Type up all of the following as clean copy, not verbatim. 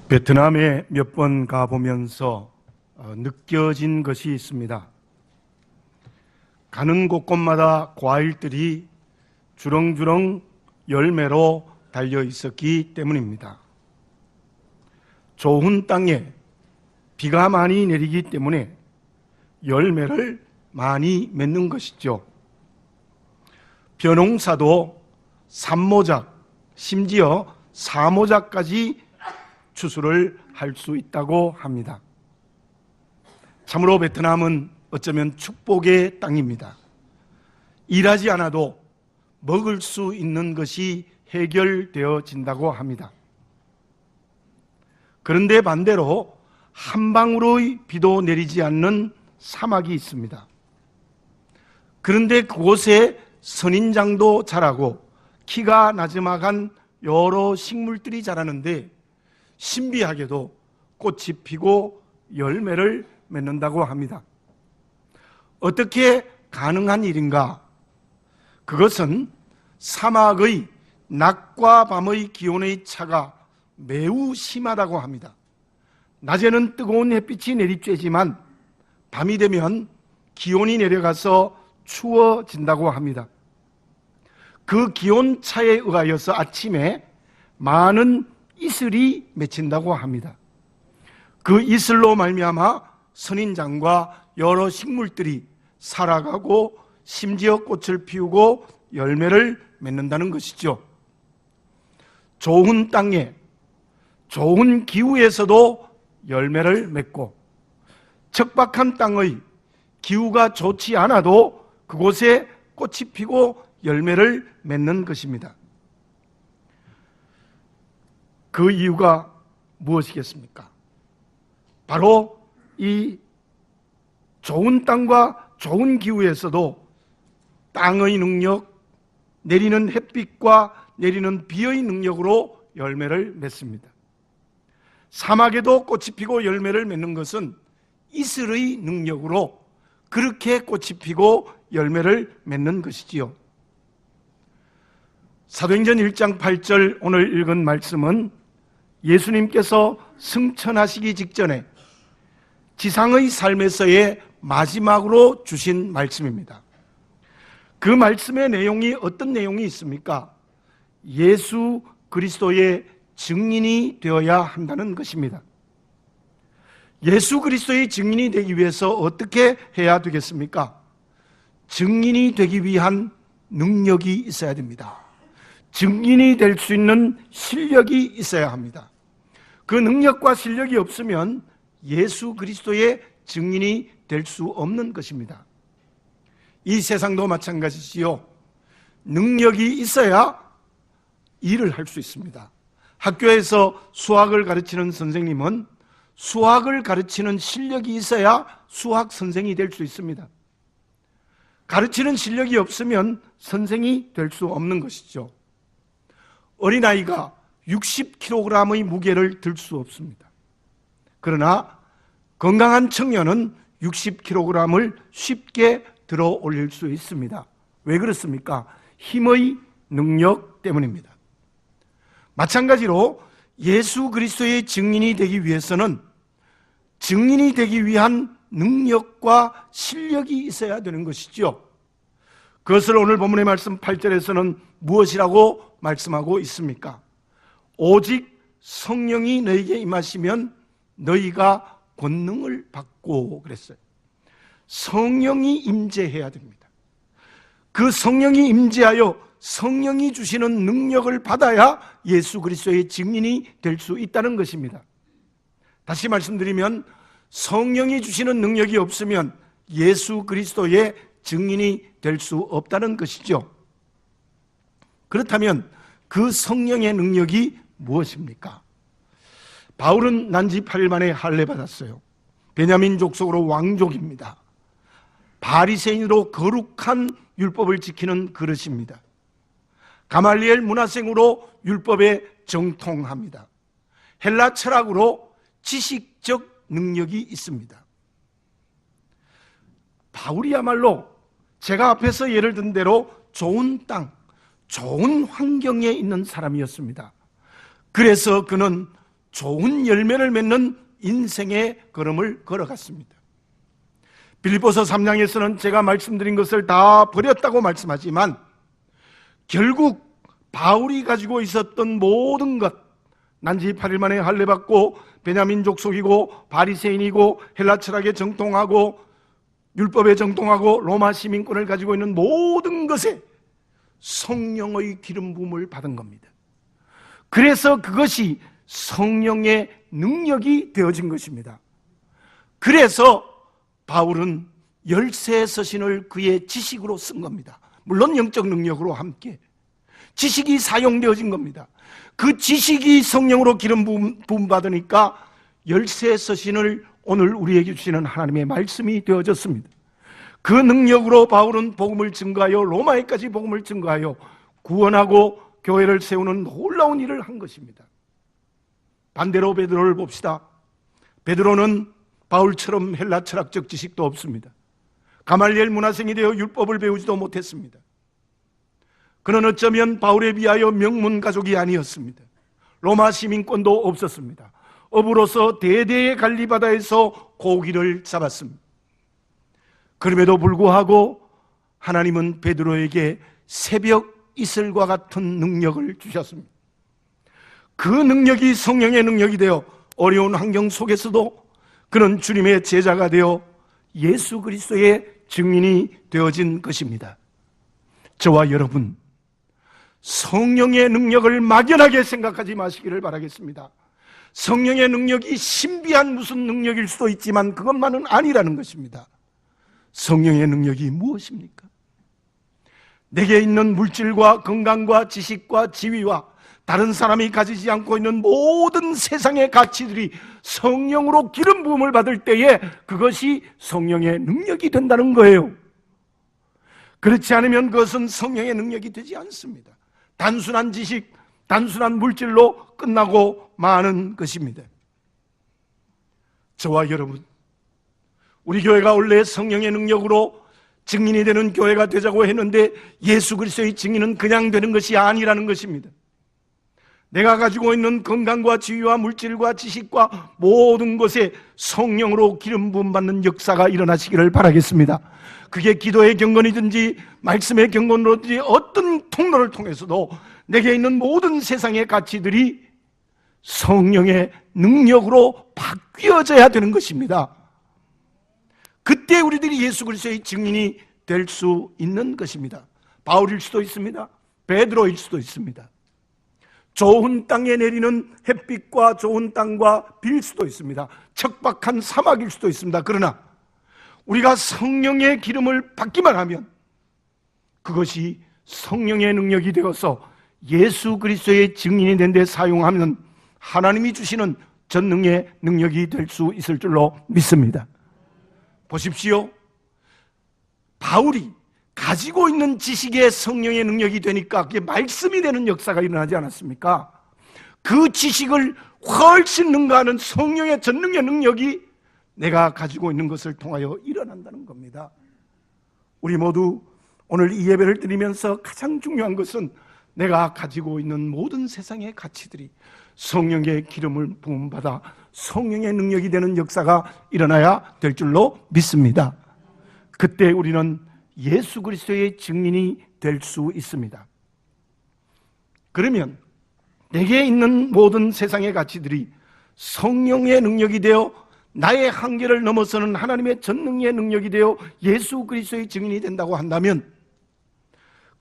베트남에 몇 번 가보면서 느껴진 것이 있습니다. 가는 곳곳마다 과일들이 주렁주렁 열매로 달려 있었기 때문입니다. 좋은 땅에 비가 많이 내리기 때문에 열매를 많이 맺는 것이죠. 벼농사도 삼모작, 심지어 사모작까지 추수를 할 수 있다고 합니다. 참으로 베트남은 어쩌면 축복의 땅입니다. 일하지 않아도 먹을 수 있는 것이 해결되어진다고 합니다. 그런데 반대로 한 방울의 비도 내리지 않는 사막이 있습니다. 그런데 그곳에 선인장도 자라고 키가 나지막한 여러 식물들이 자라는데 신비하게도 꽃이 피고 열매를 맺는다고 합니다. 어떻게 가능한 일인가? 그것은 사막의 낮과 밤의 기온의 차가 매우 심하다고 합니다. 낮에는 뜨거운 햇빛이 내리쬐지만 밤이 되면 기온이 내려가서 추워진다고 합니다. 그 기온 차에 의하여서 아침에 많은 이슬이 맺힌다고 합니다. 그 이슬로 말미암아 선인장과 여러 식물들이 살아가고 심지어 꽃을 피우고 열매를 맺는다는 것이죠. 좋은 땅에 좋은 기후에서도 열매를 맺고 척박한 땅의 기후가 좋지 않아도 그곳에 꽃이 피고 열매를 맺는 것입니다. 그 이유가 무엇이겠습니까? 바로 이 좋은 땅과 좋은 기후에서도 땅의 능력, 내리는 햇빛과 내리는 비의 능력으로 열매를 맺습니다. 사막에도 꽃이 피고 열매를 맺는 것은 이슬의 능력으로 그렇게 꽃이 피고 열매를 맺는 것이지요. 사도행전 1장 8절 오늘 읽은 말씀은 예수님께서 승천하시기 직전에 지상의 삶에서의 마지막으로 주신 말씀입니다. 그 말씀의 내용이 어떤 내용이 있습니까? 예수 그리스도의 증인이 되어야 한다는 것입니다. 예수 그리스도의 증인이 되기 위해서 어떻게 해야 되겠습니까? 증인이 되기 위한 능력이 있어야 됩니다. 증인이 될 수 있는 실력이 있어야 합니다. 그 능력과 실력이 없으면 예수 그리스도의 증인이 될 수 없는 것입니다. 이 세상도 마찬가지지요. 능력이 있어야 일을 할 수 있습니다. 학교에서 수학을 가르치는 선생님은 수학을 가르치는 실력이 있어야 수학 선생이 될 수 있습니다. 가르치는 실력이 없으면 선생이 될 수 없는 것이죠. 어린아이가 60kg의 무게를 들 수 없습니다. 그러나 건강한 청년은 60kg을 쉽게 들어 올릴 수 있습니다. 왜 그렇습니까? 힘의 능력 때문입니다. 마찬가지로 예수 그리스도의 증인이 되기 위해서는 증인이 되기 위한 능력과 실력이 있어야 되는 것이죠. 그것을 오늘 본문의 말씀 8절에서는 무엇이라고 말씀하고 있습니까? 오직 성령이 너희에게 임하시면 너희가 권능을 받고 그랬어요. 성령이 임재해야 됩니다. 그 성령이 임재하여 성령이 주시는 능력을 받아야 예수 그리스도의 증인이 될 수 있다는 것입니다. 다시 말씀드리면 성령이 주시는 능력이 없으면 예수 그리스도의 증인이 될 수 없다는 것이죠. 그렇다면 그 성령의 능력이 무엇입니까? 바울은 난지 8일 만에 할례 받았어요. 베냐민 족속으로 왕족입니다. 바리새인으로 거룩한 율법을 지키는 그릇입니다. 가말리엘 문화생으로 율법에 정통합니다. 헬라 철학으로 지식적 능력이 있습니다. 바울이야말로 제가 앞에서 예를 든 대로 좋은 땅, 좋은 환경에 있는 사람이었습니다. 그래서 그는 좋은 열매를 맺는 인생의 걸음을 걸어갔습니다. 빌립보서 3장에서는 제가 말씀드린 것을 다 버렸다고 말씀하지만 결국 바울이 가지고 있었던 모든 것, 난지 8일 만에 할례받고 베냐민족 속이고 바리새인이고 헬라 철학에 정통하고 율법에 정통하고 로마 시민권을 가지고 있는 모든 것에 성령의 기름 부음을 받은 겁니다. 그래서 그것이 성령의 능력이 되어진 것입니다. 그래서 바울은 열쇠 서신을 그의 지식으로 쓴 겁니다. 물론 영적 능력으로 함께 지식이 사용되어진 겁니다. 그 지식이 성령으로 기름 부음 받으니까 열쇠 서신을 오늘 우리에게 주시는 하나님의 말씀이 되어졌습니다. 그 능력으로 바울은 복음을 증거하여 로마에까지 복음을 증거하여 구원하고 교회를 세우는 놀라운 일을 한 것입니다. 반대로 베드로를 봅시다. 베드로는 바울처럼 헬라 철학적 지식도 없습니다. 가말리엘 문화생이 되어 율법을 배우지도 못했습니다. 그는 어쩌면 바울에 비하여 명문 가족이 아니었습니다. 로마 시민권도 없었습니다. 어부로서 대대의 갈리바다에서 고기를 잡았습니다. 그럼에도 불구하고 하나님은 베드로에게 새벽 이슬과 같은 능력을 주셨습니다. 그 능력이 성령의 능력이 되어 어려운 환경 속에서도 그는 주님의 제자가 되어 예수 그리스도의 증인이 되어진 것입니다. 저와 여러분, 성령의 능력을 막연하게 생각하지 마시기를 바라겠습니다. 성령의 능력이 신비한 무슨 능력일 수도 있지만 그것만은 아니라는 것입니다. 성령의 능력이 무엇입니까? 내게 있는 물질과 건강과 지식과 지위와 다른 사람이 가지지 않고 있는 모든 세상의 가치들이 성령으로 기름 부음을 받을 때에 그것이 성령의 능력이 된다는 거예요. 그렇지 않으면 그것은 성령의 능력이 되지 않습니다. 단순한 지식, 단순한 물질로 끝나고 마는 것입니다. 저와 여러분, 우리 교회가 원래 성령의 능력으로 증인이 되는 교회가 되자고 했는데 예수 그리스도의 증인은 그냥 되는 것이 아니라는 것입니다. 내가 가지고 있는 건강과 지위와 물질과 지식과 모든 것에 성령으로 기름 부음 받는 역사가 일어나시기를 바라겠습니다. 그게 기도의 경건이든지 말씀의 경건으로든지 어떤 통로를 통해서도 내게 있는 모든 세상의 가치들이 성령의 능력으로 바뀌어져야 되는 것입니다. 그때 우리들이 예수 그리스도의 증인이 될 수 있는 것입니다. 바울일 수도 있습니다. 베드로일 수도 있습니다. 좋은 땅에 내리는 햇빛과 좋은 땅과 빌 수도 있습니다. 척박한 사막일 수도 있습니다. 그러나 우리가 성령의 기름을 받기만 하면 그것이 성령의 능력이 되어서 예수 그리스도의 증인이 된 데 사용하면 하나님이 주시는 전능의 능력이 될 수 있을 줄로 믿습니다. 보십시오. 바울이 가지고 있는 지식의 성령의 능력이 되니까 그게 말씀이 되는 역사가 일어나지 않았습니까? 그 지식을 훨씬 능가하는 성령의 전능의 능력이 내가 가지고 있는 것을 통하여 일어난다는 겁니다. 우리 모두 오늘 이 예배를 드리면서 가장 중요한 것은 내가 가지고 있는 모든 세상의 가치들이 성령의 기름을 부음받아 성령의 능력이 되는 역사가 일어나야 될 줄로 믿습니다. 그때 우리는 예수 그리스도의 증인이 될 수 있습니다. 그러면 내게 있는 모든 세상의 가치들이 성령의 능력이 되어 나의 한계를 넘어서는 하나님의 전능의 능력이 되어 예수 그리스도의 증인이 된다고 한다면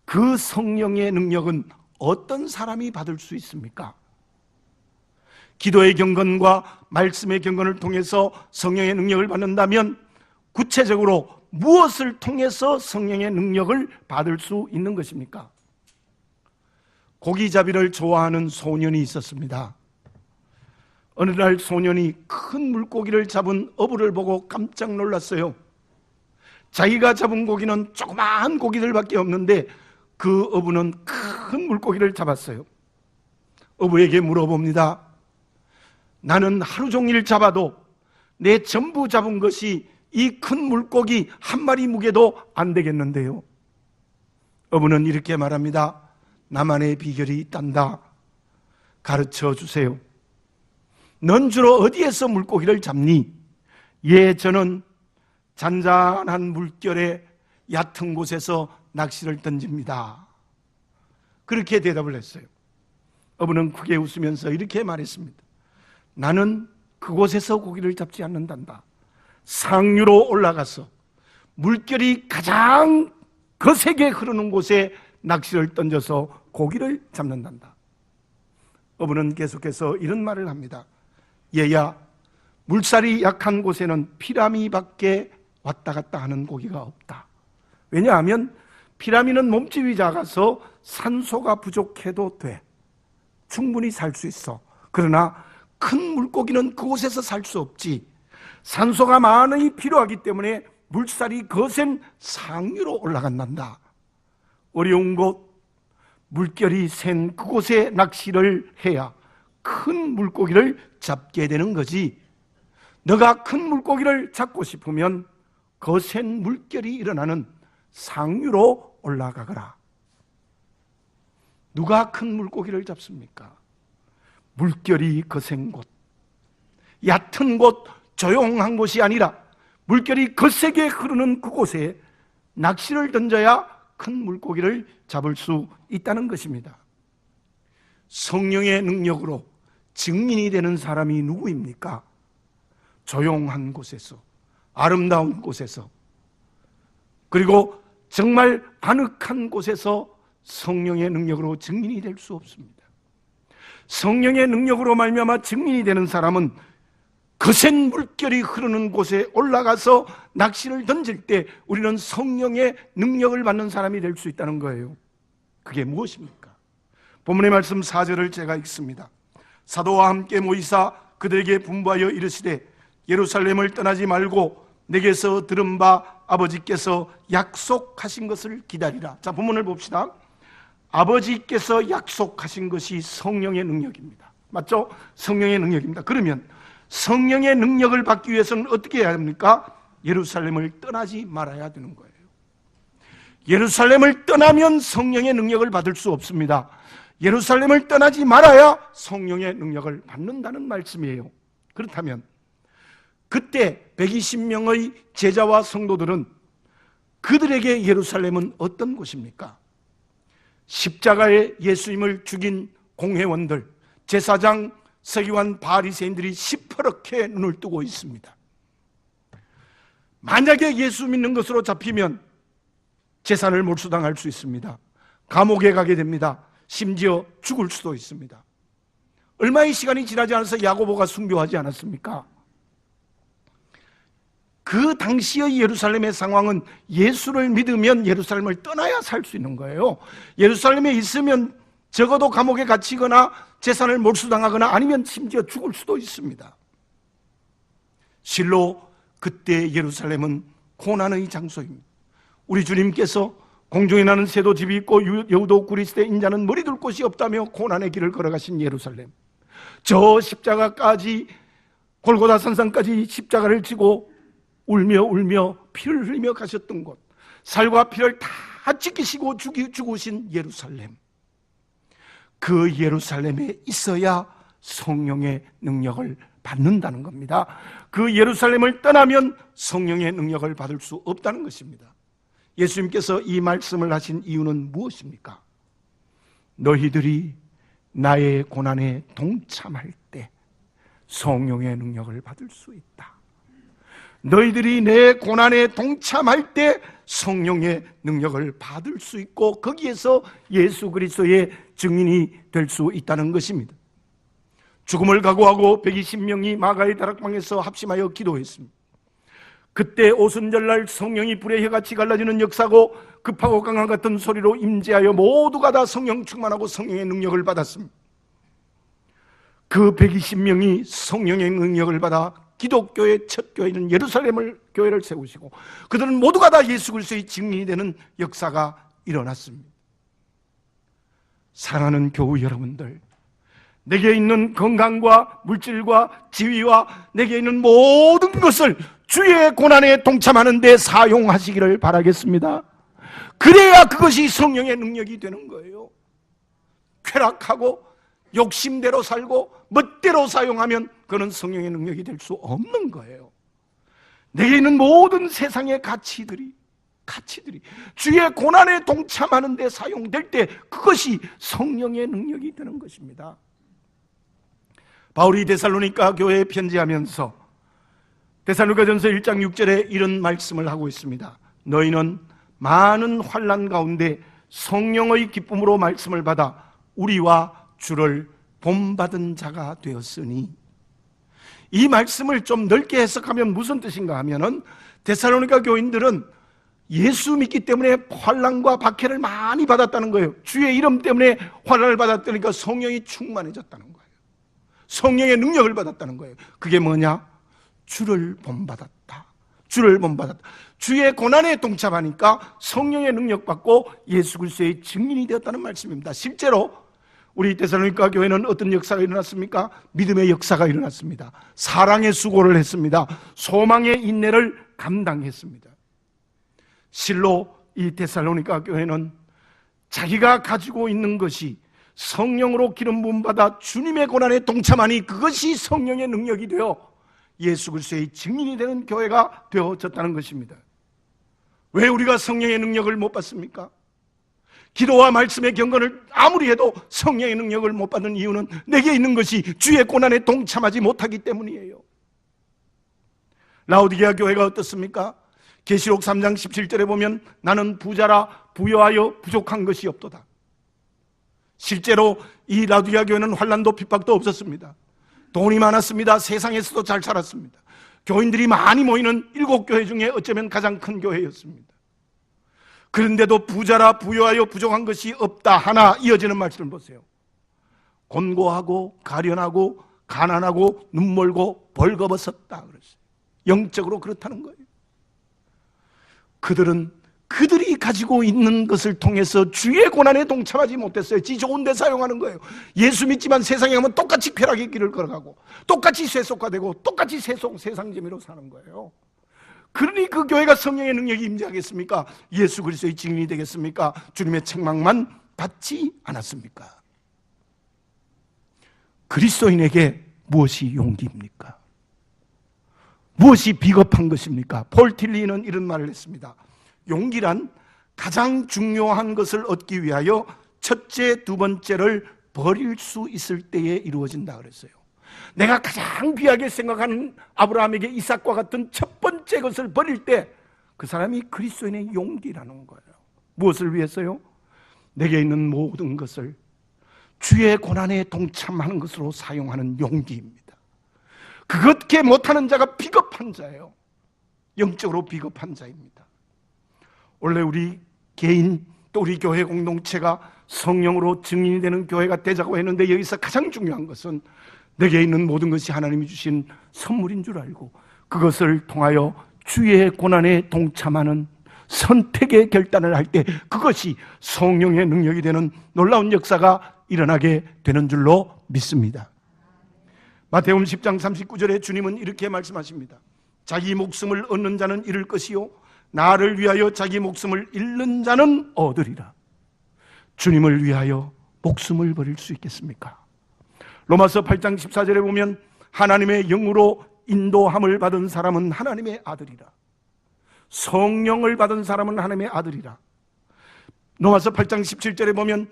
그 성령의 능력은 어떤 사람이 받을 수 있습니까? 기도의 경건과 말씀의 경건을 통해서 성령의 능력을 받는다면 구체적으로 무엇을 통해서 성령의 능력을 받을 수 있는 것입니까? 고기잡이를 좋아하는 소년이 있었습니다. 어느 날 소년이 큰 물고기를 잡은 어부를 보고 깜짝 놀랐어요. 자기가 잡은 고기는 조그마한 고기들밖에 없는데 그 어부는 큰 물고기를 잡았어요. 어부에게 물어봅니다. 나는 하루 종일 잡아도 내 전부 잡은 것이 이 큰 물고기 한 마리 무게도 안 되겠는데요. 어부는 이렇게 말합니다. 나만의 비결이 있단다. 가르쳐 주세요. 넌 주로 어디에서 물고기를 잡니? 예, 저는 잔잔한 물결에 얕은 곳에서 낚시를 던집니다. 그렇게 대답을 했어요. 어부는 크게 웃으면서 이렇게 말했습니다. 나는 그곳에서 고기를 잡지 않는단다. 상류로 올라가서 물결이 가장 거세게 흐르는 곳에 낚시를 던져서 고기를 잡는단다. 어부는 계속해서 이런 말을 합니다. 얘야, 물살이 약한 곳에는 피라미밖에 왔다 갔다 하는 고기가 없다. 왜냐하면 피라미는 몸집이 작아서 산소가 부족해도 돼. 충분히 살 수 있어. 그러나 큰 물고기는 그곳에서 살 수 없지. 산소가 많이 필요하기 때문에 물살이 거센 상류로 올라간단다. 어려운 곳, 물결이 센 그곳에 낚시를 해야 큰 물고기를 잡게 되는 거지. 너가 큰 물고기를 잡고 싶으면 거센 물결이 일어나는 상류로 올라가거라. 누가 큰 물고기를 잡습니까? 물결이 거센 곳, 얕은 곳, 조용한 곳이 아니라 물결이 거세게 흐르는 그곳에 낚시를 던져야 큰 물고기를 잡을 수 있다는 것입니다. 성령의 능력으로 증인이 되는 사람이 누구입니까? 조용한 곳에서, 아름다운 곳에서, 그리고 정말 아늑한 곳에서 성령의 능력으로 증인이 될 수 없습니다. 성령의 능력으로 말미암아 증인이 되는 사람은 거센 물결이 흐르는 곳에 올라가서 낚시를 던질 때 우리는 성령의 능력을 받는 사람이 될 수 있다는 거예요. 그게 무엇입니까? 본문의 말씀 4절을 제가 읽습니다. 사도와 함께 모이사 그들에게 분부하여 이르시되 예루살렘을 떠나지 말고 내게서 들은 바 아버지께서 약속하신 것을 기다리라. 자, 본문을 봅시다. 아버지께서 약속하신 것이 성령의 능력입니다. 맞죠? 성령의 능력입니다. 그러면 성령의 능력을 받기 위해서는 어떻게 해야 합니까? 예루살렘을 떠나지 말아야 되는 거예요. 예루살렘을 떠나면 성령의 능력을 받을 수 없습니다. 예루살렘을 떠나지 말아야 성령의 능력을 받는다는 말씀이에요. 그렇다면 그때 120명의 제자와 성도들은 그들에게 예루살렘은 어떤 곳입니까? 십자가에 예수님을 죽인 공회원들, 제사장, 서기관, 바리새인들이 시퍼렇게 눈을 뜨고 있습니다. 만약에 예수 믿는 것으로 잡히면 재산을 몰수당할 수 있습니다. 감옥에 가게 됩니다. 심지어 죽을 수도 있습니다. 얼마의 시간이 지나지 않아서 야고보가 순교하지 않았습니까? 그 당시의 예루살렘의 상황은 예수를 믿으면 예루살렘을 떠나야 살 수 있는 거예요. 예루살렘에 있으면 적어도 감옥에 갇히거나 재산을 몰수당하거나 아니면 심지어 죽을 수도 있습니다. 실로 그때 예루살렘은 고난의 장소입니다. 우리 주님께서 공중에 나는 새도 집이 있고 여우도 그리스도의 인자는 머리 둘 곳이 없다며 고난의 길을 걸어가신 예루살렘, 저 십자가까지 골고다 산상까지 십자가를 지고 울며 피를 흘리며 가셨던 곳, 살과 피를 다 찢기시고 죽으신 예루살렘, 그 예루살렘에 있어야 성령의 능력을 받는다는 겁니다. 그 예루살렘을 떠나면 성령의 능력을 받을 수 없다는 것입니다. 예수님께서 이 말씀을 하신 이유는 무엇입니까? 너희들이 나의 고난에 동참할 때 성령의 능력을 받을 수 있다. 너희들이 내 고난에 동참할 때 성령의 능력을 받을 수 있고 거기에서 예수 그리스도의 증인이 될 수 있다는 것입니다. 죽음을 각오하고 120명이 마가의 다락방에서 합심하여 기도했습니다. 그때 오순절날 성령이 불의 혀같이 갈라지는 역사고 급하고 강한 같은 소리로 임재하여 모두가 다 성령 충만하고 성령의 능력을 받았습니다. 그 120명이 성령의 능력을 받아 기독교의 첫 교회는 예루살렘을 교회를 세우시고 그들은 모두가 다 예수 그리스도의 증인이 되는 역사가 일어났습니다. 사랑하는 교우 여러분들, 내게 있는 건강과 물질과 지위와 내게 있는 모든 것을 주의 고난에 동참하는 데 사용하시기를 바라겠습니다. 그래야 그것이 성령의 능력이 되는 거예요. 쾌락하고 욕심대로 살고 멋대로 사용하면 그는 성령의 능력이 될 수 없는 거예요. 내게 있는 모든 세상의 가치들이 주의 고난에 동참하는 데 사용될 때 그것이 성령의 능력이 되는 것입니다. 바울이 데살로니가 교회에 편지하면서 데살로니가전서 1장 6절에 이런 말씀을 하고 있습니다. 너희는 많은 환난 가운데 성령의 기쁨으로 말씀을 받아 우리와 주를 본받은 자가 되었으니, 이 말씀을 좀 넓게 해석하면 무슨 뜻인가 하면은 데살로니가 교인들은 예수 믿기 때문에 환난과 박해를 많이 받았다는 거예요. 주의 이름 때문에 환난을 받았다니까 성령이 충만해졌다는 거예요. 성령의 능력을 받았다는 거예요. 그게 뭐냐? 주를 본받았다. 주를 본받았다. 주의 고난에 동참하니까 성령의 능력 받고 예수 그리스도의 증인이 되었다는 말씀입니다. 실제로 우리 데살로니가 교회는 어떤 역사가 일어났습니까? 믿음의 역사가 일어났습니다. 사랑의 수고를 했습니다. 소망의 인내를 감당했습니다. 실로 이 데살로니가 교회는 자기가 가지고 있는 것이 성령으로 기름 부음 받아 주님의 고난에 동참하니 그것이 성령의 능력이 되어 예수 그리스도의 증인이 되는 교회가 되어졌다는 것입니다. 왜 우리가 성령의 능력을 못 받습니까? 기도와 말씀의 경건을 아무리 해도 성령의 능력을 못 받는 이유는 내게 있는 것이 주의 고난에 동참하지 못하기 때문이에요. 라오디게아 교회가 어떻습니까? 계시록 3장 17절에 보면 나는 부자라 부여하여 부족한 것이 없도다. 실제로 이 라오디게아 교회는 환난도 핍박도 없었습니다. 돈이 많았습니다. 세상에서도 잘 살았습니다. 교인들이 많이 모이는 7교회 중에 어쩌면 가장 큰 교회였습니다. 그런데도 부자라 부여하여 부족한 것이 없다 하나 이어지는 말씀을 보세요. 곤고하고 가련하고 가난하고 눈멀고 벌거벗었다 그랬어요. 영적으로 그렇다는 거예요. 그들이 가지고 있는 것을 통해서 주의 고난에 동참하지 못했어요. 지 좋은 데 사용하는 거예요. 예수 믿지만 세상에 가면 똑같이 쾌락의 길을 걸어가고 똑같이 세속화되고 똑같이 세상 재미로 사는 거예요. 그러니 그 교회가 성령의 능력이 임재하겠습니까? 예수 그리스도의 증인이 되겠습니까? 주님의 책망만 받지 않았습니까? 그리스도인에게 무엇이 용기입니까? 무엇이 비겁한 것입니까? 폴 틸리는 이런 말을 했습니다. 용기란 가장 중요한 것을 얻기 위하여 첫째, 두 번째를 버릴 수 있을 때에 이루어진다 그랬어요. 내가 가장 귀하게 생각하는 아브라함에게 이삭과 같은 첫 번째 것을 버릴 때 그 사람이 그리스도인의 용기라는 거예요. 무엇을 위해서요? 내게 있는 모든 것을 주의 고난에 동참하는 것으로 사용하는 용기입니다. 그렇게 못하는 자가 비겁한 자예요. 영적으로 비겁한 자입니다. 원래 우리 개인 또 우리 교회 공동체가 성령으로 증인이 되는 교회가 되자고 했는데 여기서 가장 중요한 것은 내게 있는 모든 것이 하나님이 주신 선물인 줄 알고 그것을 통하여 주의 고난에 동참하는 선택의 결단을 할 때 그것이 성령의 능력이 되는 놀라운 역사가 일어나게 되는 줄로 믿습니다. 마태복음 10장 39절에 주님은 이렇게 말씀하십니다. 자기 목숨을 얻는 자는 잃을 것이요 나를 위하여 자기 목숨을 잃는 자는 얻으리라. 주님을 위하여 목숨을 버릴 수 있겠습니까? 로마서 8장 14절에 보면 하나님의 영으로 인도함을 받은 사람은 하나님의 아들이라. 성령을 받은 사람은 하나님의 아들이라. 로마서 8장 17절에 보면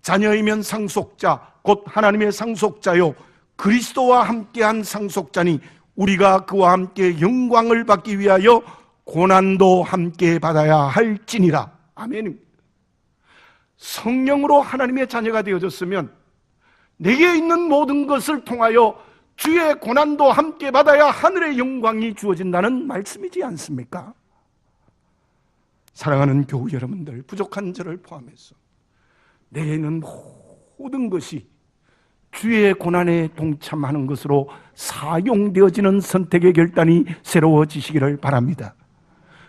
자녀이면 상속자 곧 하나님의 상속자요 그리스도와 함께한 상속자니 우리가 그와 함께 영광을 받기 위하여 고난도 함께 받아야 할지니라. 아멘입니다. 성령으로 하나님의 자녀가 되어졌으면 내게 있는 모든 것을 통하여 주의 고난도 함께 받아야 하늘의 영광이 주어진다는 말씀이지 않습니까? 사랑하는 교우 여러분들, 부족한 저를 포함해서 내게 있는 모든 것이 주의 고난에 동참하는 것으로 사용되어지는 선택의 결단이 새로워지시기를 바랍니다.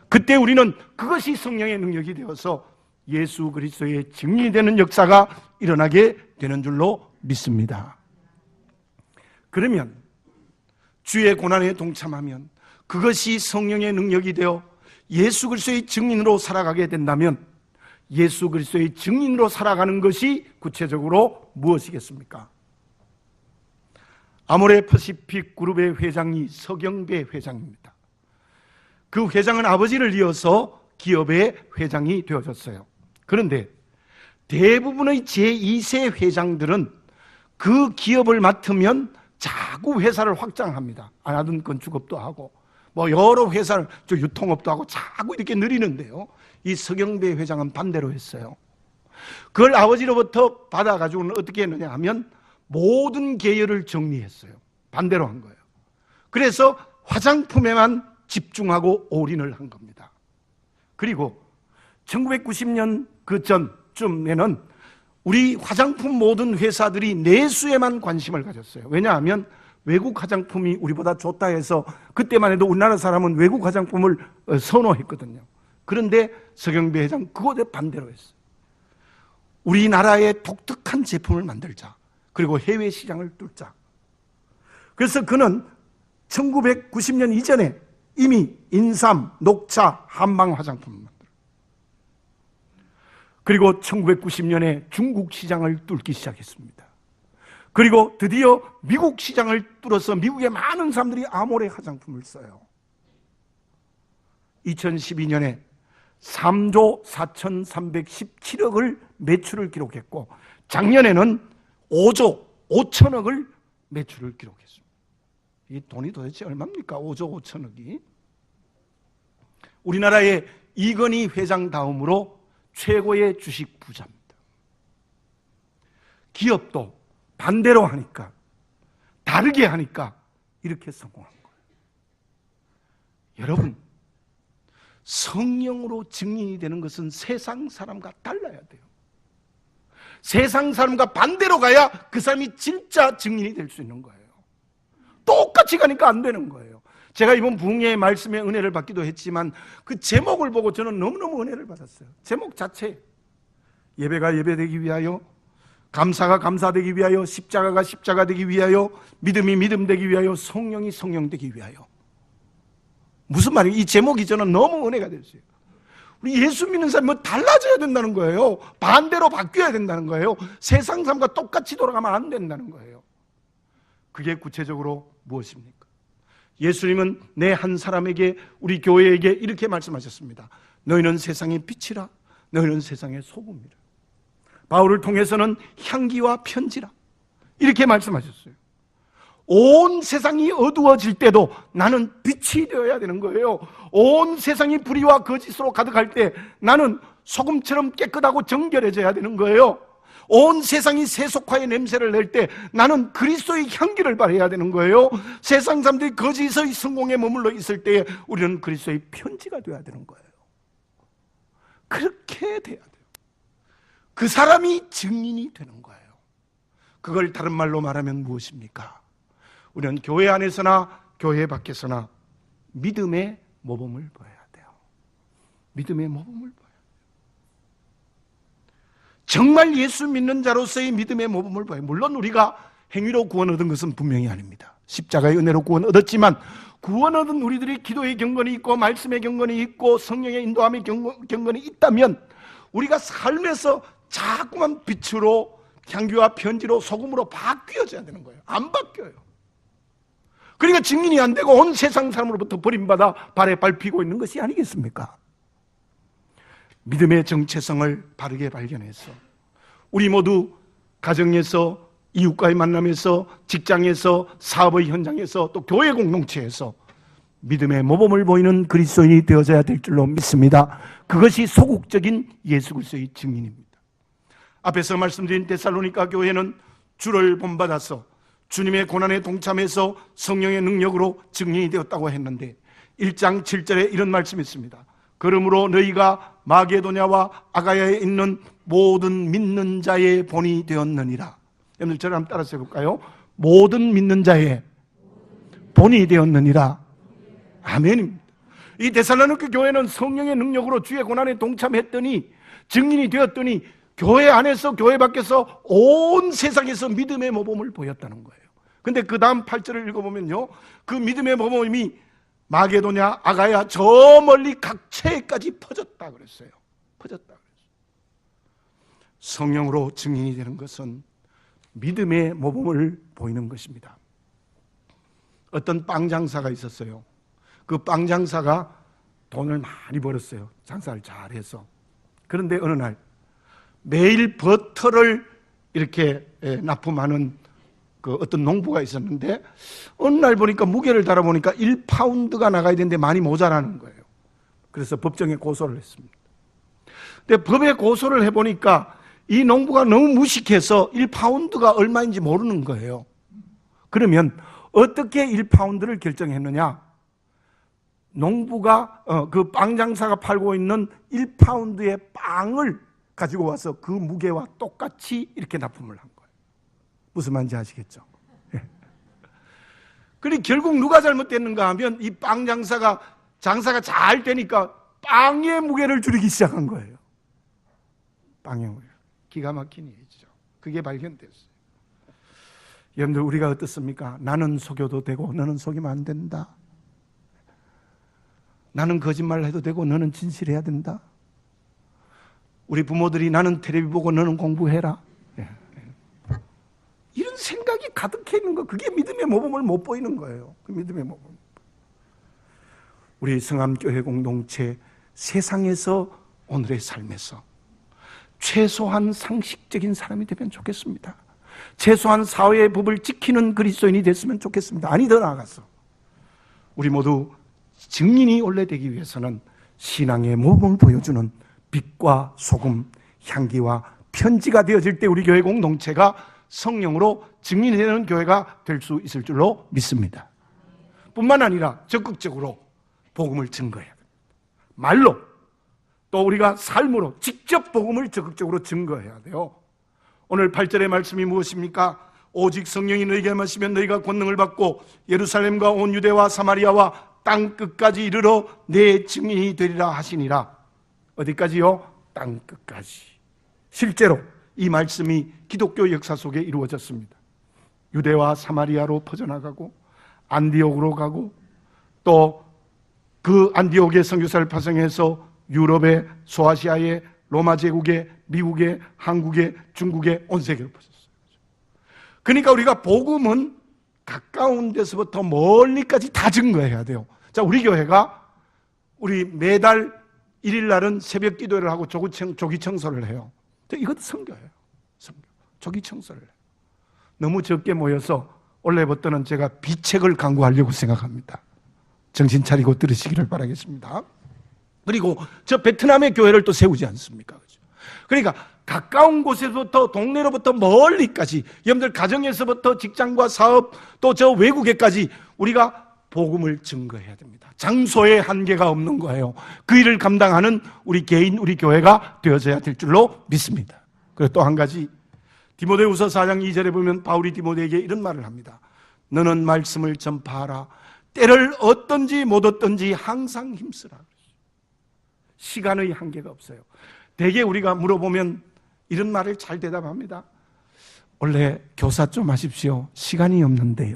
그때 우리는 그것이 성령의 능력이 되어서 예수 그리스도의 증인이 되는 역사가 일어나게 되는 줄로 믿습니다. 그러면 주의 고난에 동참하면 그것이 성령의 능력이 되어 예수 그리스도의 증인으로 살아가게 된다면 예수 그리스도의 증인으로 살아가는 것이 구체적으로 무엇이겠습니까? 아모레 퍼시픽 그룹의 회장이 서경배 회장입니다. 그 회장은 아버지를 이어서 기업의 회장이 되어졌어요. 그런데 대부분의 제2세 회장들은 그 기업을 맡으면 자꾸 회사를 확장합니다. 안 하던 건축업도 하고 여러 회사를 유통업도 하고 자꾸 이렇게 늘리는데요, 이 서경배 회장은 반대로 했어요. 그걸 아버지로부터 받아가지고는 어떻게 했느냐 하면 모든 계열을 정리했어요. 반대로 한 거예요. 그래서 화장품에만 집중하고 올인을 한 겁니다. 그리고 1990년 그 전쯤에는 우리 화장품 모든 회사들이 내수에만 관심을 가졌어요. 왜냐하면 외국 화장품이 우리보다 좋다 해서 그때만 해도 우리나라 사람은 외국 화장품을 선호했거든요. 그런데 서경배 회장 그것에 반대로 했어요. 우리나라의 독특한 제품을 만들자. 그리고 해외 시장을 뚫자. 그래서 그는 1990년 이전에 이미 인삼, 녹차, 한방 화장품을 만들어요. 그리고 1990년에 중국 시장을 뚫기 시작했습니다. 그리고 드디어 미국 시장을 뚫어서 미국의 많은 사람들이 아모레 화장품을 써요. 2012년에 3조 4,317억을 매출을 기록했고 작년에는 5조 5천억을 매출을 기록했습니다. 이 돈이 도대체 얼마입니까? 5조 5천억이. 우리나라의 이건희 회장 다음으로 최고의 주식 부자입니다. 기업도 반대로 하니까, 다르게 하니까 이렇게 성공한 거예요. 여러분, 성령으로 증인이 되는 것은 세상 사람과 달라야 돼요. 세상 사람과 반대로 가야 그 사람이 진짜 증인이 될 수 있는 거예요. 똑같이 가니까 안 되는 거예요. 제가 이번 부흥회의 말씀에 은혜를 받기도 했지만 그 제목을 보고 저는 너무너무 은혜를 받았어요. 제목 자체, 예배가 예배되기 위하여, 감사가 감사되기 위하여, 십자가가 십자가 되기 위하여, 믿음이 믿음 되기 위하여, 성령이 성령 되기 위하여. 무슨 말이에요? 이 제목이 저는 너무 은혜가 됐어요. 우리 예수 믿는 사람이 달라져야 된다는 거예요. 반대로 바뀌어야 된다는 거예요. 세상 사람과 똑같이 돌아가면 안 된다는 거예요. 그게 구체적으로 무엇입니까? 예수님은 내 한 사람에게, 우리 교회에게 이렇게 말씀하셨습니다. 너희는 세상의 빛이라, 너희는 세상의 소금이라. 바울을 통해서는 향기와 편지라, 이렇게 말씀하셨어요. 온 세상이 어두워질 때도 나는 빛이 되어야 되는 거예요. 온 세상이 불의와 거짓으로 가득할 때 나는 소금처럼 깨끗하고 정결해져야 되는 거예요. 온 세상이 세속화의 냄새를 낼 때 나는 그리스도의 향기를 발해야 되는 거예요. 세상 사람들이 거짓의 성공에 머물러 있을 때에 우리는 그리스도의 편지가 되어야 되는 거예요. 그렇게 돼야 돼요. 그 사람이 증인이 되는 거예요. 그걸 다른 말로 말하면 무엇입니까? 우리는 교회 안에서나 교회 밖에서나 믿음의 모범을 보여야 돼요. 믿음의 모범을 보여야 돼요. 정말 예수 믿는 자로서의 믿음의 모범을 보여요. 물론 우리가 행위로 구원 얻은 것은 분명히 아닙니다. 십자가의 은혜로 구원 얻었지만 구원 얻은 우리들이 기도의 경건이 있고 말씀의 경건이 있고 성령의 인도함의 경건이 있다면 우리가 삶에서 자꾸만 빛으로, 향기와 편지로, 소금으로 바뀌어져야 되는 거예요. 안 바뀌어요. 그러니까 증인이 안 되고 온 세상 사람으로부터 버림받아 발에 밟히고 있는 것이 아니겠습니까? 믿음의 정체성을 바르게 발견해서 우리 모두 가정에서, 이웃과의 만남에서, 직장에서, 사업의 현장에서, 또 교회 공동체에서 믿음의 모범을 보이는 그리스도인이 되어져야 될 줄로 믿습니다. 그것이 소극적인 예수 그리스도의 증인입니다. 앞에서 말씀드린 데살로니가 교회는 주를 본받아서 주님의 고난에 동참해서 성령의 능력으로 증인이 되었다고 했는데 1장 7절에 이런 말씀이 있습니다. 그러므로 너희가 마게도냐와 아가야에 있는 모든 믿는 자의 본이 되었느니라. 여러분들 저를 한번 따라서 해볼까요? 모든 믿는 자의 본이 되었느니라. 아멘입니다. 이 데살로니가 교회는 성령의 능력으로 주의 고난에 동참했더니, 증인이 되었더니 교회 안에서 교회 밖에서 온 세상에서 믿음의 모범을 보였다는 거예요. 근데 그 다음 8절을 읽어보면요, 그 믿음의 모범이 마게도냐, 아가야, 저 멀리 각처에까지 퍼졌다 그랬어요. 퍼졌다 그랬어요. 성령으로 증인이 되는 것은 믿음의 모범을 보이는 것입니다. 어떤 빵 장사가 있었어요. 그 빵 장사가 돈을 많이 벌었어요. 장사를 잘해서. 그런데 어느 날 매일 버터를 이렇게 납품하는 그 어떤 농부가 있었는데 어느 날 보니까 무게를 달아보니까 1파운드가 나가야 되는데 많이 모자라는 거예요. 그래서 법정에 고소를 했습니다. 근데 법에 고소를 해보니까 이 농부가 너무 무식해서 1파운드가 얼마인지 모르는 거예요. 그러면 어떻게 1파운드를 결정했느냐? 농부가 그 빵 장사가 팔고 있는 1파운드의 빵을 가지고 와서 그 무게와 똑같이 이렇게 납품을 한 거예요. 무슨 말인지 아시겠죠? 예. 그리고 결국 누가 잘못됐는가 하면 이 빵 장사가 잘 되니까 빵의 무게를 줄이기 시작한 거예요. 빵의 무게. 기가 막힌 일이죠. 그게 발견됐어요. 여러분들 우리가 어떻습니까? 나는 속여도 되고 너는 속이면 안 된다. 나는 거짓말을 해도 되고 너는 진실해야 된다. 우리 부모들이 나는 텔레비 보고 너는 공부해라. 이런 생각이 가득해 있는 거, 그게 믿음의 모범을 못 보이는 거예요. 그 믿음의 모범. 우리 성암교회 공동체 세상에서 오늘의 삶에서 최소한 상식적인 사람이 되면 좋겠습니다. 최소한 사회의 법을 지키는 그리스도인이 됐으면 좋겠습니다. 아니 더 나아가서 우리 모두 증인이 원래 되기 위해서는 신앙의 모범을 보여주는 빛과 소금, 향기와 편지가 되어질 때 우리 교회 공동체가 성령으로 증인이 되는 교회가 될 수 있을 줄로 믿습니다. 뿐만 아니라 적극적으로 복음을 증거해야 됩니다. 말로 또 우리가 삶으로 직접 복음을 적극적으로 증거해야 돼요. 오늘 8절의 말씀이 무엇입니까? 오직 성령이 너희에게 마시면 너희가 권능을 받고 예루살렘과 온 유대와 사마리아와 땅 끝까지 이르러 내 증인이 되리라 하시니라. 어디까지요? 땅 끝까지. 실제로 이 말씀이 기독교 역사 속에 이루어졌습니다. 유대와 사마리아로 퍼져나가고 안디옥으로 가고 또 그 안디옥의 선교사를 파송해서 유럽에, 소아시아에, 로마 제국에, 미국에, 한국에, 중국에, 온 세계로 퍼졌어요. 그러니까 우리가 복음은 가까운 데서부터 멀리까지 다 증거해야 돼요. 자, 우리 교회가 우리 매달 1일 날은 새벽 기도를 하고 조기 청소를 해요. 이것도 선교예요. 선교. 조기 청소를 해요. 너무 적게 모여서 원래부터는 제가 비책을 강구하려고 생각합니다. 정신 차리고 들으시기를 바라겠습니다. 그리고 저 베트남의 교회를 또 세우지 않습니까? 그러니까 가까운 곳에서부터 동네로부터 멀리까지 여러분들 가정에서부터 직장과 사업 또 저 외국에까지 우리가 복음을 증거해야 됩니다. 장소에 한계가 없는 거예요. 그 일을 감당하는 우리 개인, 우리 교회가 되어져야 될 줄로 믿습니다. 그리고 또 한 가지 디모데후서 4장 2절에 보면 바울이 디모데에게 이런 말을 합니다. 너는 말씀을 전파하라. 때를 얻든지 못 얻든지 항상 힘쓰라. 시간의 한계가 없어요. 대개 우리가 물어보면 이런 말을 잘 대답합니다. 원래 교사 좀 하십시오. 시간이 없는데요.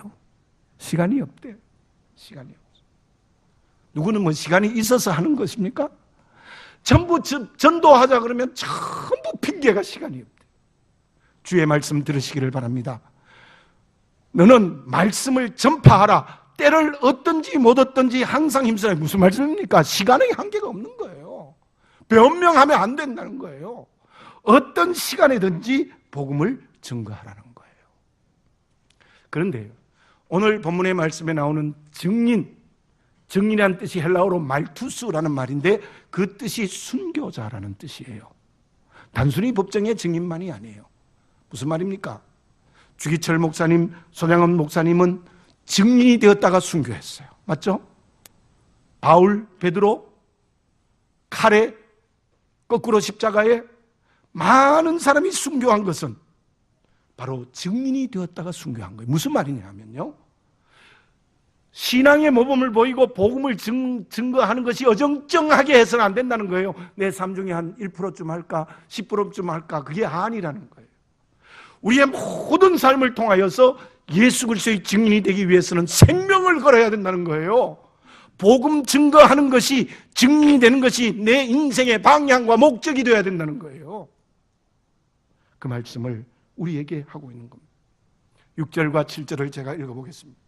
시간이 없대요. 시간이 없어요. 누구는 뭐 시간이 있어서 하는 것입니까? 전부 전도하자 그러면 전부 핑계가 시간이 없대요. 주의 말씀 들으시기를 바랍니다. 너는 말씀을 전파하라. 때를 얻든지 못 얻든지 항상 힘쓰라. 무슨 말씀입니까? 시간의 한계가 없는 거예요. 변명하면 안 된다는 거예요. 어떤 시간이든지 복음을 증거하라는 거예요. 그런데 오늘 본문의 말씀에 나오는 증인이라는 뜻이 헬라어로 말투스라는 말인데 그 뜻이 순교자라는 뜻이에요. 단순히 법정의 증인만이 아니에요. 무슨 말입니까? 주기철 목사님, 손양원 목사님은 증인이 되었다가 순교했어요. 맞죠? 바울, 베드로, 칼에, 거꾸로 십자가에 많은 사람이 순교한 것은 바로 증인이 되었다가 순교한 거예요. 무슨 말이냐 하면요, 신앙의 모범을 보이고 복음을 증거하는 것이 어정쩡하게 해서는 안 된다는 거예요. 내 삶 중에 한 1%쯤 할까 10%쯤 할까, 그게 아니라는 거예요. 우리의 모든 삶을 통하여서 예수 그리스도의 증인이 되기 위해서는 생명을 걸어야 된다는 거예요. 복음 증거하는 것이, 증인이 되는 것이 내 인생의 방향과 목적이 되어야 된다는 거예요. 그 말씀을 우리에게 하고 있는 겁니다. 6절과 7절을 제가 읽어보겠습니다.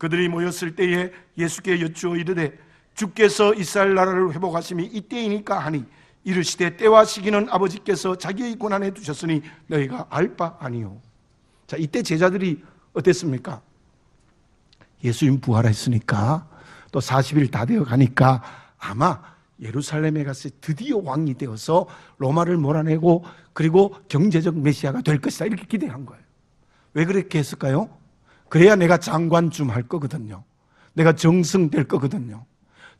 그들이 모였을 때에 예수께 여쭈어 이르되 주께서 이스라엘 나라를 회복하심이 이때이니까 하니 이르시되 때와 시기는 아버지께서 자기의 권한에 두셨으니 너희가 알 바 아니요. 자, 이때 제자들이 어땠습니까? 예수님 부활했으니까 또 40일 다 되어 가니까 아마 예루살렘에 가서 드디어 왕이 되어서 로마를 몰아내고 그리고 경제적 메시아가 될 것이다 이렇게 기대한 거예요. 왜 그렇게 했을까요? 그래야 내가 장관 좀 할 거거든요. 내가 정승될 거거든요.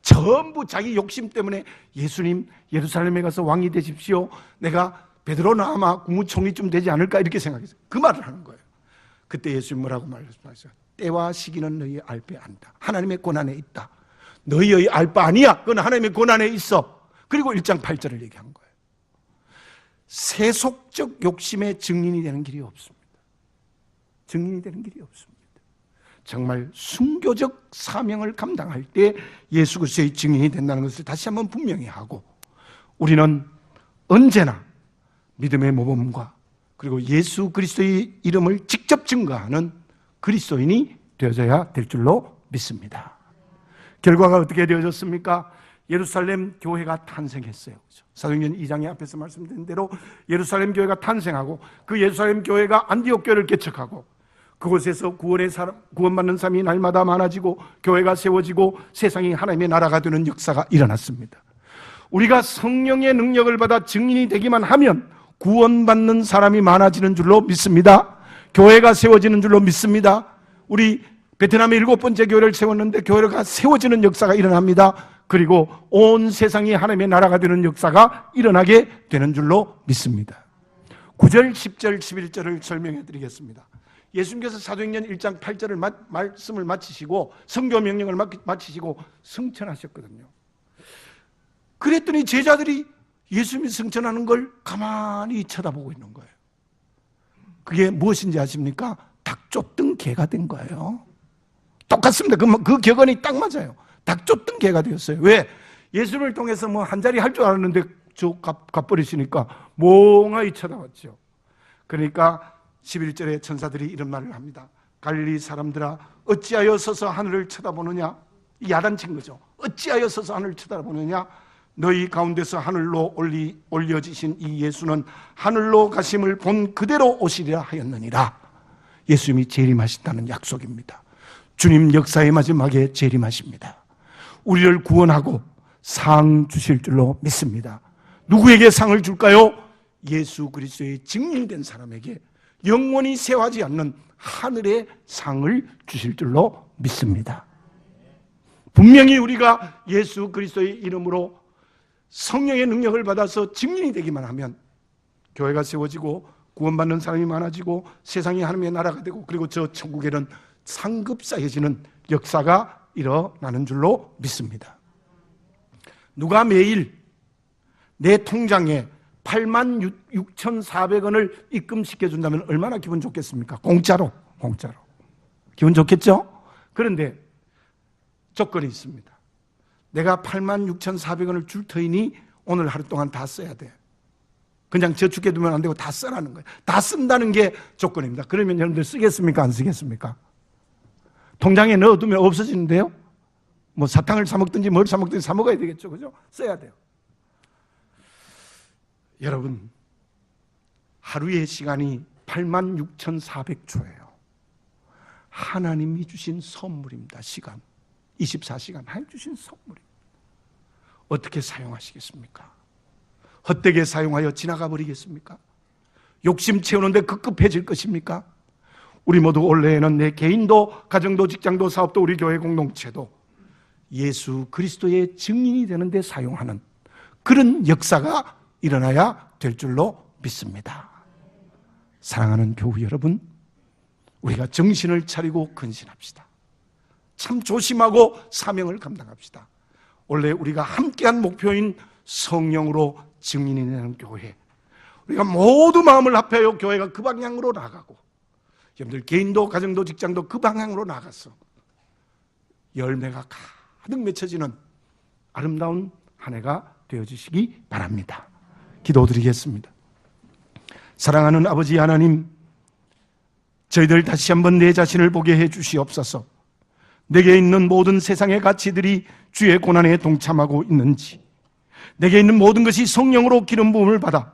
전부 자기 욕심 때문에 예수님 예루살렘에 가서 왕이 되십시오. 내가 베드로나 아마 국무총리 좀 되지 않을까 이렇게 생각했어요. 그 말을 하는 거예요. 그때 예수님 뭐라고 말씀하셨어요? 때와 시기는 너희 알 바 안다. 하나님의 권한에 있다. 너희의 알 바 아니야. 그건 하나님의 권한에 있어. 그리고 1장 8절을 얘기한 거예요. 세속적 욕심의 증인이 되는 길이 없습니다. 증인이 되는 길이 없습니다. 정말 순교적 사명을 감당할 때 예수 그리스도의 증인이 된다는 것을 다시 한번 분명히 하고 우리는 언제나 믿음의 모범과 그리고 예수 그리스도의 이름을 직접 증거하는 그리스도인이 되어져야 될 줄로 믿습니다. 결과가 어떻게 되어졌습니까? 예루살렘 교회가 탄생했어요. 사도행전 2장에 앞에서 말씀드린 대로 예루살렘 교회가 탄생하고 그 예루살렘 교회가 안디옥 교회를 개척하고 그곳에서 구원받는 사람이 날마다 많아지고 교회가 세워지고 세상이 하나님의 나라가 되는 역사가 일어났습니다. 우리가 성령의 능력을 받아 증인이 되기만 하면 구원받는 사람이 많아지는 줄로 믿습니다. 교회가 세워지는 줄로 믿습니다. 우리 베트남에 7번째 교회를 세웠는데 교회가 세워지는 역사가 일어납니다. 그리고 온 세상이 하나님의 나라가 되는 역사가 일어나게 되는 줄로 믿습니다. 9절, 10절, 11절을 설명해 드리겠습니다. 예수님께서 사도행전 1장 8절을 말씀을 마치시고 성교 명령을 마치시고 승천하셨거든요. 그랬더니 제자들이 예수님이 승천하는 걸 가만히 쳐다보고 있는 거예요. 그게 무엇인지 아십니까? 닭 쫓던 개가 된 거예요. 똑같습니다. 그 격언이 딱 맞아요. 닭 쫓던 개가 되었어요. 왜? 예수님을 통해서 뭐 한 자리 할 줄 알았는데 저 갚버리시니까 멍하니 쳐다봤죠. 그러니까 11절에 천사들이 이런 말을 합니다. 갈릴리 사람들아 어찌하여 서서 하늘을 쳐다보느냐? 야단친 거죠. 어찌하여 서서 하늘을 쳐다보느냐? 너희 가운데서 하늘로 올려지신 이 예수는 하늘로 가심을 본 그대로 오시리라 하였느니라. 예수님이 재림하신다는 약속입니다. 주님 역사의 마지막에 재림하십니다. 우리를 구원하고 상 주실 줄로 믿습니다. 누구에게 상을 줄까요? 예수 그리스도의 증인된 사람에게 영원히 쇠하지 않는 하늘의 상을 주실 줄로 믿습니다. 분명히 우리가 예수 그리스도의 이름으로 성령의 능력을 받아서 증인이 되기만 하면 교회가 세워지고 구원받는 사람이 많아지고 세상이 하나님의 나라가 되고 그리고 저 천국에는 상급 쌓여지는 역사가 일어나는 줄로 믿습니다. 누가 매일 내 통장에 86,400원을 입금시켜 준다면 얼마나 기분 좋겠습니까? 공짜로. 기분 좋겠죠? 그런데 조건이 있습니다. 내가 86,400원을 줄 터이니 오늘 하루 동안 다 써야 돼. 그냥 저축해 두면 안 되고 다 써라는 거예요. 다 쓴다는 게 조건입니다. 그러면 여러분들 쓰겠습니까? 안 쓰겠습니까? 통장에 넣어두면 없어지는데요? 뭐 사탕을 사 먹든지 뭘 사 먹든지 사 먹어야 되겠죠. 그죠? 써야 돼요. 여러분, 하루의 시간이 86,400초예요. 하나님이 주신 선물입니다. 시간. 24시간 하나님 주신 선물입니다. 어떻게 사용하시겠습니까? 헛되게 사용하여 지나가 버리겠습니까? 욕심 채우는데 급급해질 것입니까? 우리 모두 올해에는 내 개인도 가정도 직장도 사업도 우리 교회 공동체도 예수 그리스도의 증인이 되는데 사용하는 그런 역사가 일어나야 될 줄로 믿습니다. 사랑하는 교우 여러분, 우리가 정신을 차리고 근신합시다. 참 조심하고 사명을 감당합시다. 원래 우리가 함께한 목표인 성령으로 증인이 되는 교회, 우리가 모두 마음을 합하여 교회가 그 방향으로 나가고 여러분들 개인도 가정도 직장도 그 방향으로 나가서 열매가 가득 맺혀지는 아름다운 한 해가 되어주시기 바랍니다. 기도드리겠습니다. 사랑하는 아버지 하나님, 저희들 다시 한번 내 자신을 보게 해 주시옵소서. 내게 있는 모든 세상의 가치들이 주의 고난에 동참하고 있는지, 내게 있는 모든 것이 성령으로 기름 부음을 받아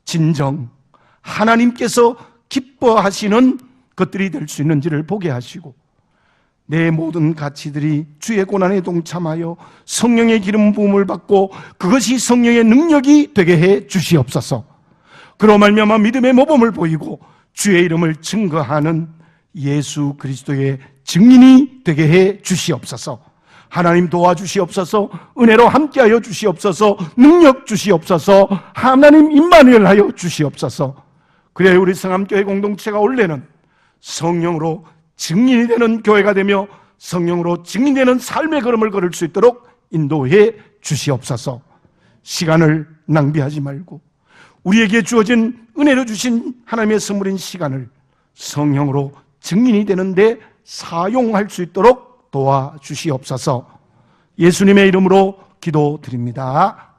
진정 하나님께서 기뻐하시는 것들이 될 수 있는지를 보게 하시고, 내 모든 가치들이 주의 고난에 동참하여 성령의 기름 부음을 받고 그것이 성령의 능력이 되게 해 주시옵소서. 그로 말미암아 믿음의 모범을 보이고 주의 이름을 증거하는 예수 그리스도의 증인이 되게 해 주시옵소서. 하나님 도와주시옵소서. 은혜로 함께하여 주시옵소서. 능력 주시옵소서. 하나님 임마누엘 하여 주시옵소서. 그래야 우리 성함교회 공동체가 올해는 성령으로 증인이 되는 교회가 되며 성령으로 증인되는 삶의 걸음을 걸을 수 있도록 인도해 주시옵소서. 시간을 낭비하지 말고 우리에게 주어진 은혜로 주신 하나님의 선물인 시간을 성령으로 증인이 되는데 사용할 수 있도록 도와주시옵소서. 예수님의 이름으로 기도드립니다.